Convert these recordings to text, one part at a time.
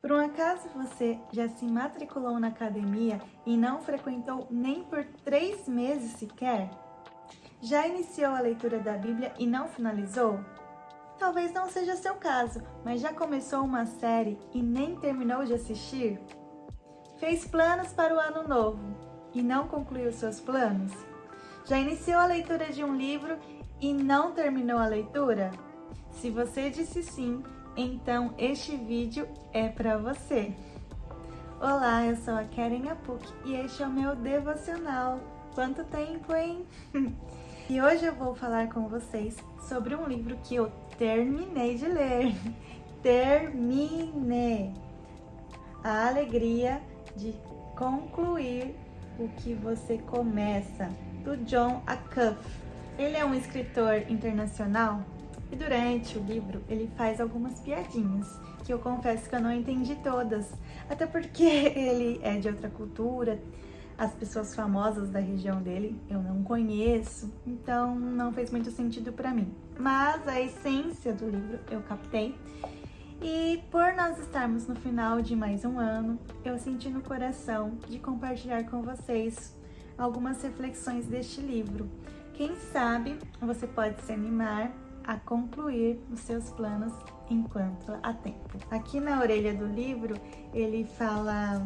Por um acaso você já se matriculou na academia e não frequentou nem por 3 meses sequer? Já iniciou a leitura da Bíblia e não finalizou? Talvez não seja seu caso, mas já começou uma série e nem terminou de assistir? Fez planos para o ano novo e não concluiu seus planos? Já iniciou a leitura de um livro e não terminou a leitura? Se você disse sim, então este vídeo é para você. Olá, eu sou a Keren Apuk e este é o meu devocional. Quanto tempo, hein? E hoje eu vou falar com vocês sobre um livro que eu terminei de ler. Terminei! A alegria de concluir o que você começa, do Jon Acuff. Ele é um escritor internacional e durante o livro ele faz algumas piadinhas que eu confesso que eu não entendi todas, até porque ele é de outra cultura, as pessoas famosas da região dele eu não conheço, então não fez muito sentido para mim. Mas a essência do livro eu captei. E por nós estarmos no final de mais um ano, eu senti no coração de compartilhar com vocês algumas reflexões deste livro. Quem sabe você pode se animar a concluir os seus planos enquanto há tempo. Aqui na orelha do livro ele fala: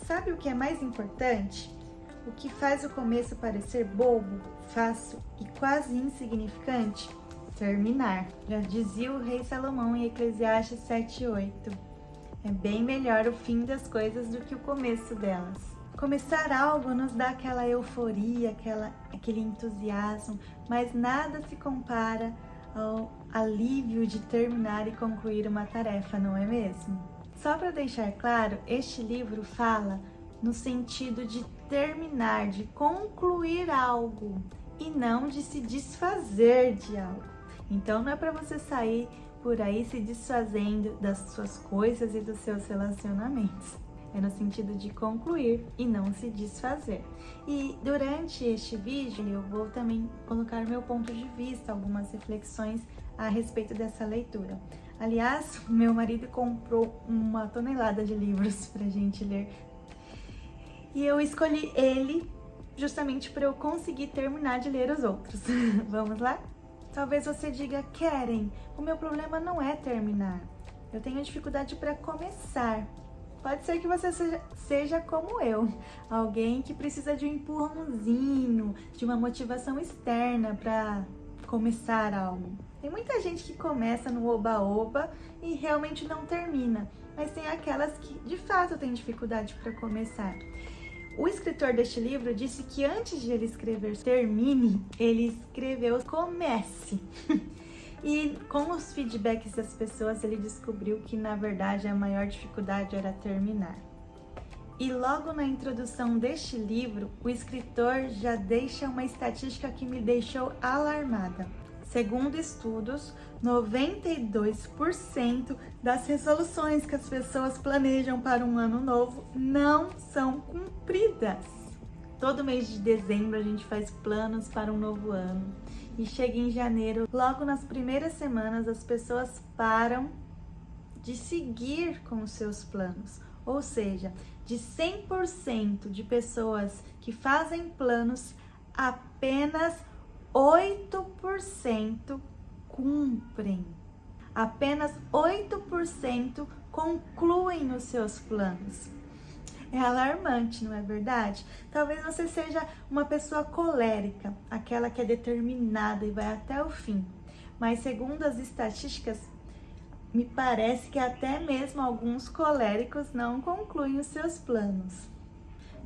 sabe o que é mais importante? O que faz o começo parecer bobo, fácil e quase insignificante? Terminar. Já dizia o rei Salomão em Eclesiastes 7:8. É bem melhor o fim das coisas do que o começo delas. Começar algo nos dá aquela euforia, aquele entusiasmo, mas nada se compara ao alívio de terminar e concluir uma tarefa, não é mesmo? Só para deixar claro, este livro fala no sentido de terminar, de concluir algo e não de se desfazer de algo. Então não é para você sair por aí se desfazendo das suas coisas e dos seus relacionamentos. É no sentido de concluir e não se desfazer. E durante este vídeo eu vou também colocar meu ponto de vista, algumas reflexões a respeito dessa leitura. Aliás, meu marido comprou 1 tonelada de livros pra gente ler. E eu escolhi ele justamente para eu conseguir terminar de ler os outros. Vamos lá? Talvez você diga: Keren, o meu problema não é terminar. Eu tenho dificuldade para começar. Pode ser que você seja como eu, alguém que precisa de um empurrãozinho, de uma motivação externa para começar algo. Tem muita gente que começa no oba-oba e realmente não termina, mas tem aquelas que de fato têm dificuldade para começar. O escritor deste livro disse que antes de ele escrever termine, ele escreveu comece. E com os feedbacks das pessoas, ele descobriu que na verdade a maior dificuldade era terminar. E logo na introdução deste livro, o escritor já deixa uma estatística que me deixou alarmada. Segundo estudos, 92% das resoluções que as pessoas planejam para um ano novo não são cumpridas. Todo mês de dezembro a gente faz planos para um novo ano. E chega em janeiro, logo nas primeiras semanas, as pessoas param de seguir com os seus planos. Ou seja, de 100% de pessoas que fazem planos, apenas 8% cumprem. Apenas 8% concluem os seus planos. É alarmante, não é verdade? Talvez você seja uma pessoa colérica, aquela que é determinada e vai até o fim. Mas segundo as estatísticas, me parece que até mesmo alguns coléricos não concluem os seus planos.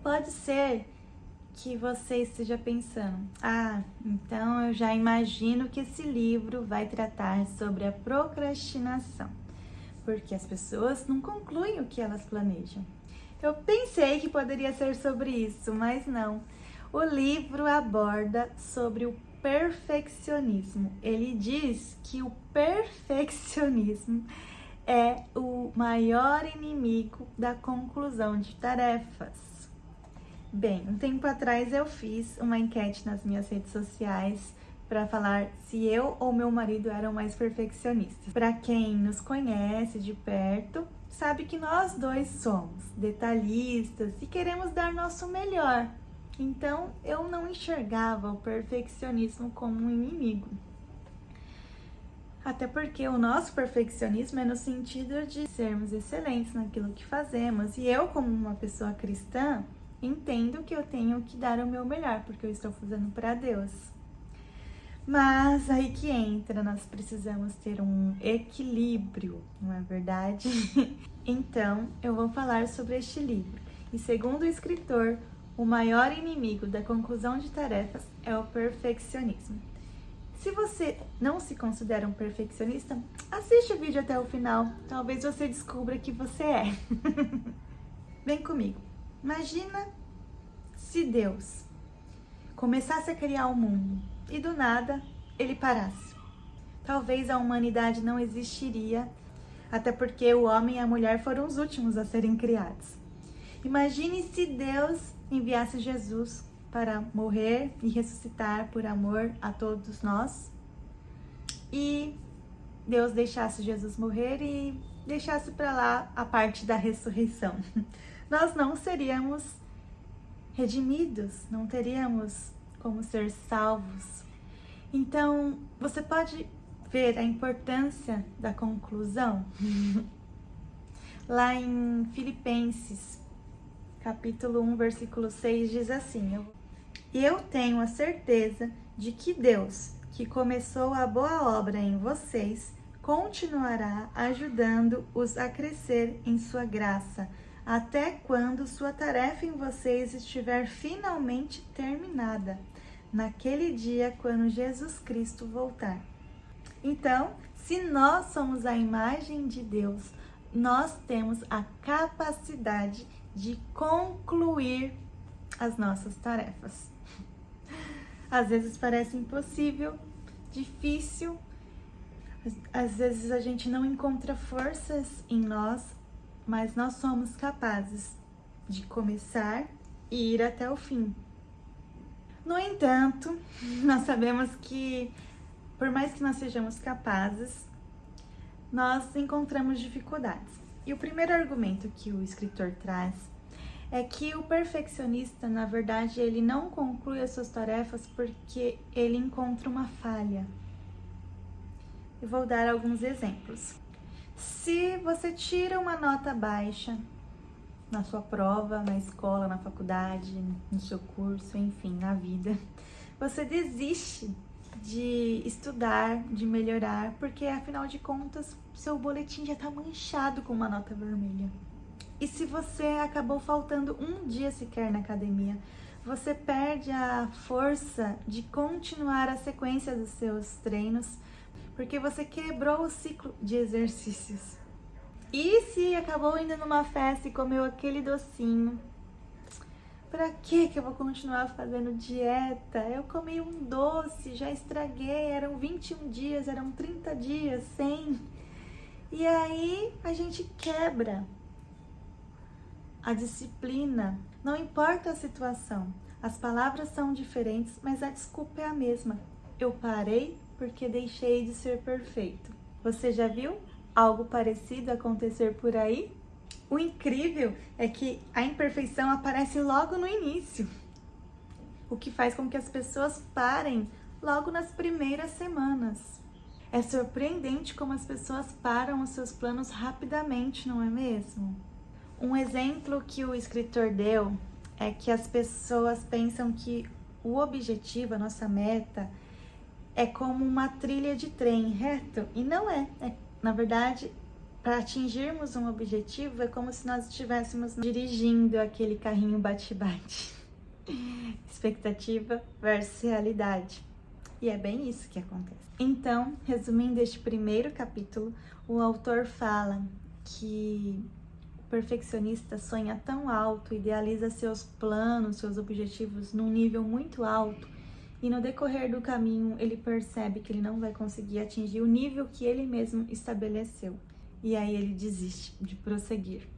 Pode ser que você esteja pensando: então eu já imagino que esse livro vai tratar sobre a procrastinação, porque as pessoas não concluem o que elas planejam. Eu pensei que poderia ser sobre isso, mas não. O livro aborda sobre o perfeccionismo. Ele diz que o perfeccionismo é o maior inimigo da conclusão de tarefas. Bem, um tempo atrás eu fiz uma enquete nas minhas redes sociais para falar se eu ou meu marido eram mais perfeccionistas. Para quem nos conhece de perto, sabe que nós dois somos detalhistas e queremos dar nosso melhor. Então, eu não enxergava o perfeccionismo como um inimigo. Até porque o nosso perfeccionismo é no sentido de sermos excelentes naquilo que fazemos. E eu, como uma pessoa cristã, entendo que eu tenho que dar o meu melhor, porque eu estou fazendo para Deus. Mas aí que entra, nós precisamos ter um equilíbrio, não é verdade? Então, eu vou falar sobre este livro. E segundo o escritor, o maior inimigo da conclusão de tarefas é o perfeccionismo. Se você não se considera um perfeccionista, assiste o vídeo até o final. Talvez você descubra que você é. Vem comigo. Imagina se Deus começasse a criar o mundo e do nada ele parasse. Talvez a humanidade não existiria, até porque o homem e a mulher foram os últimos a serem criados. Imagine se Deus enviasse Jesus para morrer e ressuscitar por amor a todos nós, e Deus deixasse Jesus morrer e deixasse para lá a parte da ressurreição. Nós não seríamos redimidos, não teríamos como ser salvos. Então, você pode ver a importância da conclusão? Lá em Filipenses, capítulo 1, versículo 6, diz assim: Eu tenho a certeza de que Deus, que começou a boa obra em vocês, continuará ajudando-os a crescer em sua graça, até quando sua tarefa em vocês estiver finalmente terminada, naquele dia quando Jesus Cristo voltar. Então, se nós somos a imagem de Deus, nós temos a capacidade de concluir as nossas tarefas. Às vezes parece impossível, difícil, às vezes a gente não encontra forças em nós, mas nós somos capazes de começar e ir até o fim. No entanto, nós sabemos que, por mais que nós sejamos capazes, nós encontramos dificuldades. E o primeiro argumento que o escritor traz é que o perfeccionista, na verdade, ele não conclui as suas tarefas porque ele encontra uma falha. Eu vou dar alguns exemplos. Se você tira uma nota baixa na sua prova, na escola, na faculdade, no seu curso, enfim, na vida, você desiste de estudar, de melhorar, porque afinal de contas, seu boletim já está manchado com uma nota vermelha. E se você acabou faltando um dia sequer na academia, você perde a força de continuar a sequência dos seus treinos, porque você quebrou o ciclo de exercícios. E se acabou indo numa festa e comeu aquele docinho, pra que eu vou continuar fazendo dieta? Eu comi um doce, já estraguei, eram 21 dias, eram 30 dias, 100. E aí a gente quebra a disciplina. Não importa a situação, as palavras são diferentes, mas a desculpa é a mesma. Eu parei porque deixei de ser perfeito. Você já viu algo parecido acontecer por aí? O incrível é que a imperfeição aparece logo no início, o que faz com que as pessoas parem logo nas primeiras semanas. É surpreendente como as pessoas param os seus planos rapidamente, não é mesmo? Um exemplo que o escritor deu é que as pessoas pensam que o objetivo, a nossa meta, é como uma trilha de trem reto, e não é. Na verdade, para atingirmos um objetivo, é como se nós estivéssemos dirigindo aquele carrinho bate-bate. Expectativa versus realidade. E é bem isso que acontece. Então, resumindo este primeiro capítulo, o autor fala que o perfeccionista sonha tão alto, idealiza seus planos, seus objetivos num nível muito alto, e no decorrer do caminho ele percebe que ele não vai conseguir atingir o nível que ele mesmo estabeleceu. E aí ele desiste de prosseguir.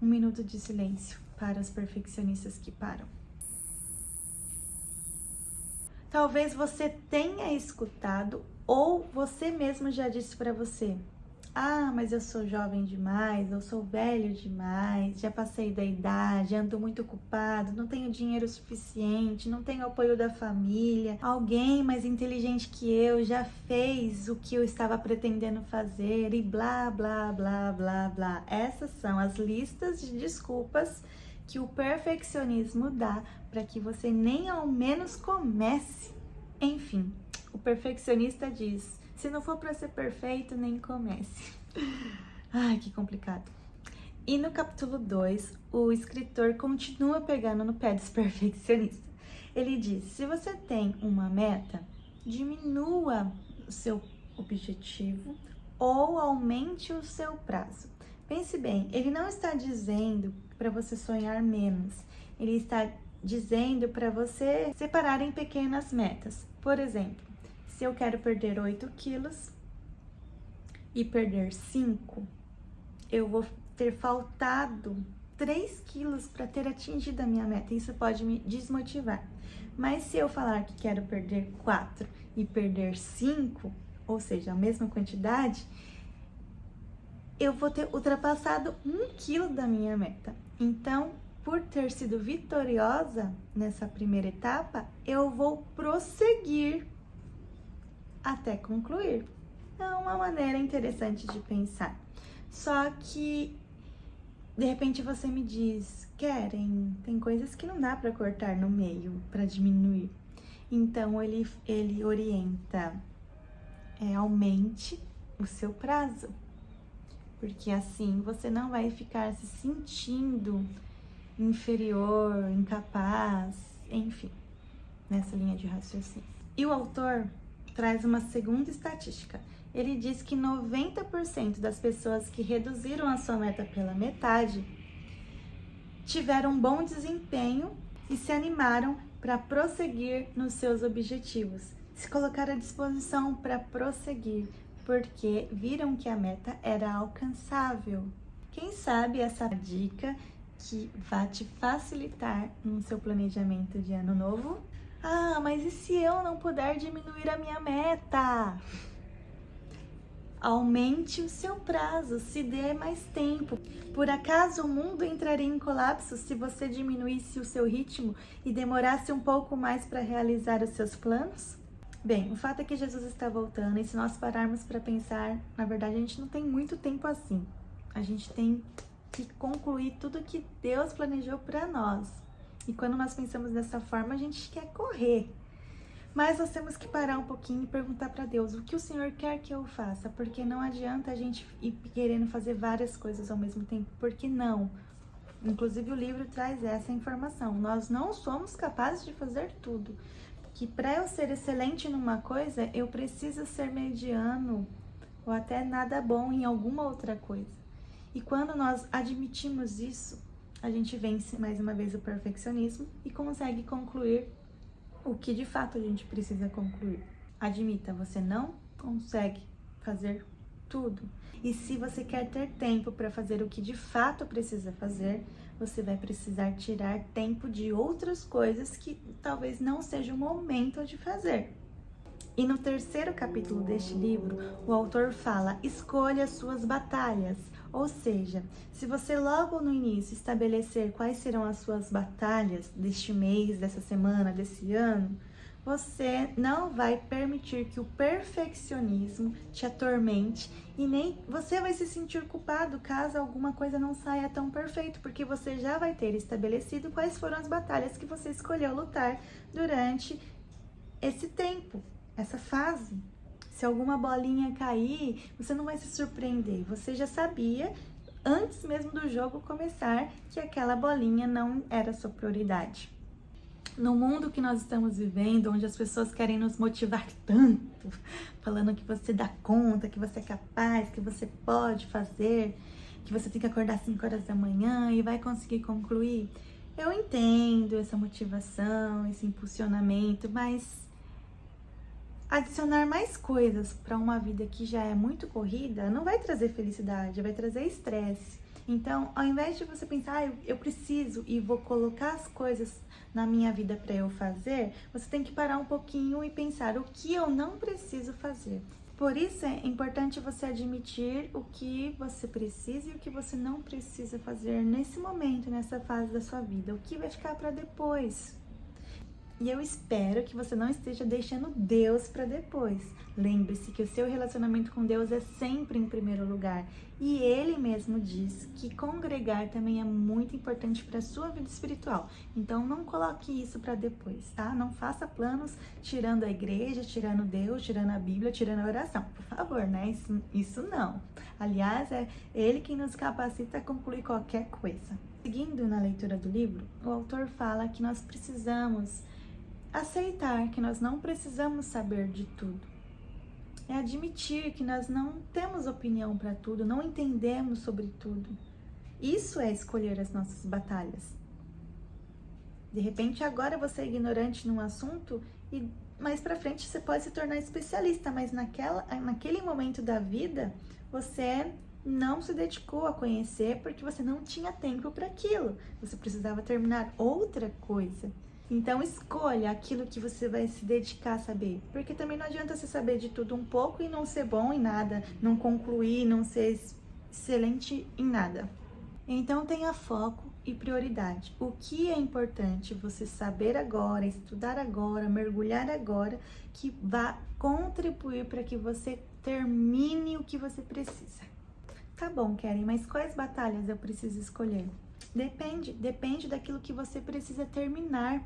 1 minuto de silêncio para os perfeccionistas que param. Talvez você tenha escutado ou você mesmo já disse para você: Ah, mas eu sou jovem demais, eu sou velho demais, já passei da idade, ando muito ocupado, não tenho dinheiro suficiente, não tenho apoio da família, alguém mais inteligente que eu já fez o que eu estava pretendendo fazer e blá, blá, blá, blá, blá. Essas são as listas de desculpas que o perfeccionismo dá para que você nem ao menos comece. Enfim, o perfeccionista diz: se não for para ser perfeito, nem comece. Ai, que complicado. E no capítulo 2, o escritor continua pegando no pé dos perfeccionistas. Ele diz: se você tem uma meta, diminua o seu objetivo ou aumente o seu prazo. Pense bem, ele não está dizendo para você sonhar menos. Ele está dizendo para você separar em pequenas metas. Por exemplo, se eu quero perder 8 quilos e perder 5, eu vou ter faltado 3 quilos para ter atingido a minha meta. Isso pode me desmotivar. Mas se eu falar que quero perder 4 e perder 5, ou seja, a mesma quantidade, eu vou ter ultrapassado 1 quilo da minha meta. Então, por ter sido vitoriosa nessa primeira etapa, eu vou prosseguir até concluir. É uma maneira interessante de pensar. Só que, de repente, você me diz: Keren, tem coisas que não dá para cortar no meio, para diminuir. Então, ele orienta, aumente o seu prazo. Porque assim você não vai ficar se sentindo inferior, incapaz, enfim, nessa linha de raciocínio. E o autor traz uma segunda estatística. Ele diz que 90% das pessoas que reduziram a sua meta pela metade tiveram um bom desempenho e se animaram para prosseguir nos seus objetivos, se colocaram à disposição para prosseguir, porque viram que a meta era alcançável. Quem sabe essa dica que vai te facilitar no seu planejamento de ano novo? Ah, mas e se eu não puder diminuir a minha meta? Aumente o seu prazo, se dê mais tempo. Por acaso o mundo entraria em colapso se você diminuísse o seu ritmo e demorasse um pouco mais para realizar os seus planos? Bem, o fato é que Jesus está voltando e se nós pararmos para pensar, na verdade a gente não tem muito tempo assim. A gente tem que concluir tudo que Deus planejou para nós. E quando nós pensamos dessa forma, a gente quer correr. Mas nós temos que parar um pouquinho e perguntar para Deus: o que o Senhor quer que eu faça? Porque não adianta a gente ir querendo fazer várias coisas ao mesmo tempo. Porque não. Inclusive o livro traz essa informação. Nós não somos capazes de fazer tudo. Que para eu ser excelente numa coisa, eu preciso ser mediano ou até nada bom em alguma outra coisa. E quando nós admitimos isso, a gente vence mais uma vez o perfeccionismo e consegue concluir o que de fato a gente precisa concluir. Admita, você não consegue fazer tudo. E se você quer ter tempo para fazer o que de fato precisa fazer, você vai precisar tirar tempo de outras coisas que talvez não seja o momento de fazer. E no terceiro capítulo deste livro, o autor fala: escolha suas batalhas. Ou seja, se você logo no início estabelecer quais serão as suas batalhas deste mês, dessa semana, desse ano, você não vai permitir que o perfeccionismo te atormente e nem você vai se sentir culpado caso alguma coisa não saia tão perfeito, porque você já vai ter estabelecido quais foram as batalhas que você escolheu lutar durante esse tempo, essa fase. Se alguma bolinha cair, você não vai se surpreender. Você já sabia, antes mesmo do jogo começar, que aquela bolinha não era sua prioridade. No mundo que nós estamos vivendo, onde as pessoas querem nos motivar tanto, falando que você dá conta, que você é capaz, que você pode fazer, que você tem que acordar às 5 horas da manhã e vai conseguir concluir. Eu entendo essa motivação, esse impulsionamento, mas adicionar mais coisas para uma vida que já é muito corrida não vai trazer felicidade, vai trazer estresse. Então, ao invés de você pensar, eu preciso e vou colocar as coisas na minha vida para eu fazer, você tem que parar um pouquinho e pensar: o que eu não preciso fazer? Por isso é importante você admitir o que você precisa e o que você não precisa fazer nesse momento, nessa fase da sua vida, o que vai ficar para depois. E eu espero que você não esteja deixando Deus para depois. Lembre-se que o seu relacionamento com Deus é sempre em primeiro lugar. E Ele mesmo diz que congregar também é muito importante para a sua vida espiritual. Então não coloque isso para depois, tá? Não faça planos tirando a igreja, tirando Deus, tirando a Bíblia, tirando a oração. Por favor, né? Isso não. Aliás, é Ele quem nos capacita a concluir qualquer coisa. Seguindo na leitura do livro, o autor fala que nós precisamos aceitar que nós não precisamos saber de tudo. É admitir que nós não temos opinião para tudo, não entendemos sobre tudo. Isso é escolher as nossas batalhas. De repente, agora você é ignorante num assunto e mais para frente você pode se tornar especialista, mas naquele momento da vida você não se dedicou a conhecer porque você não tinha tempo para aquilo. Você precisava terminar outra coisa. Então, escolha aquilo que você vai se dedicar a saber. Porque também não adianta você saber de tudo um pouco e não ser bom em nada, não concluir, não ser excelente em nada. Então, tenha foco e prioridade. O que é importante você saber agora, estudar agora, mergulhar agora, que vai contribuir para que você termine o que você precisa. Tá bom, Keren, mas quais batalhas eu preciso escolher? Depende daquilo que você precisa terminar.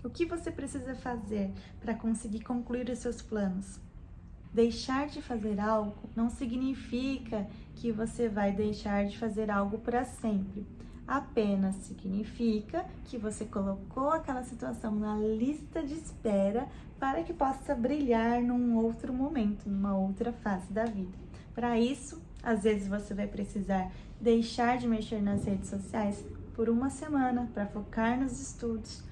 O que você precisa fazer para conseguir concluir os seus planos? Deixar de fazer algo não significa que você vai deixar de fazer algo para sempre. Apenas significa que você colocou aquela situação na lista de espera para que possa brilhar num outro momento, numa outra fase da vida. Para isso, às vezes você vai precisar deixar de mexer nas redes sociais por uma semana para focar nos estudos.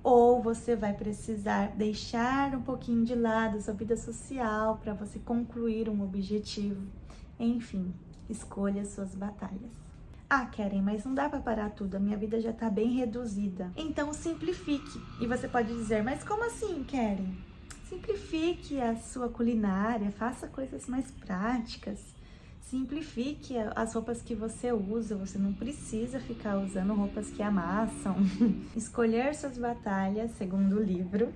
Ou você vai precisar deixar um pouquinho de lado a sua vida social para você concluir um objetivo. Enfim, escolha as suas batalhas. Ah, Keren, mas não dá para parar tudo, a minha vida já está bem reduzida. Então simplifique. E você pode dizer, mas como assim, Keren? Simplifique a sua culinária, faça coisas mais práticas. Simplifique as roupas que você usa, você não precisa ficar usando roupas que amassam. Escolher suas batalhas, segundo o livro,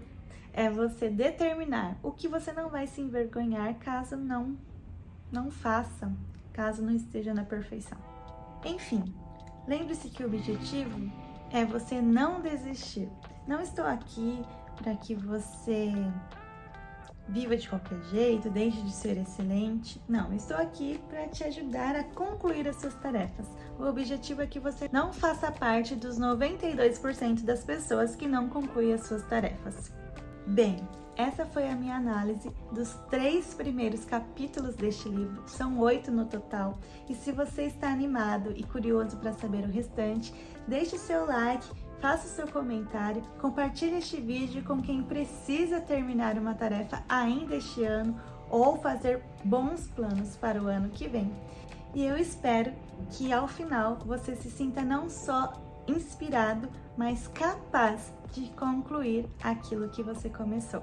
é você determinar o que você não vai se envergonhar caso não faça, caso não esteja na perfeição. Enfim, lembre-se que o objetivo é você não desistir. Não estou aqui para que você viva de qualquer jeito, deixe de ser excelente. Não, estou aqui para te ajudar a concluir as suas tarefas. O objetivo é que você não faça parte dos 92% das pessoas que não concluem as suas tarefas. Bem, essa foi a minha análise dos 3 primeiros capítulos deste livro, são 8 no total. E se você está animado e curioso para saber o restante, deixe o seu like, faça o seu comentário, compartilhe este vídeo com quem precisa terminar uma tarefa ainda este ano ou fazer bons planos para o ano que vem. E eu espero que ao final você se sinta não só inspirado, mas capaz de concluir aquilo que você começou.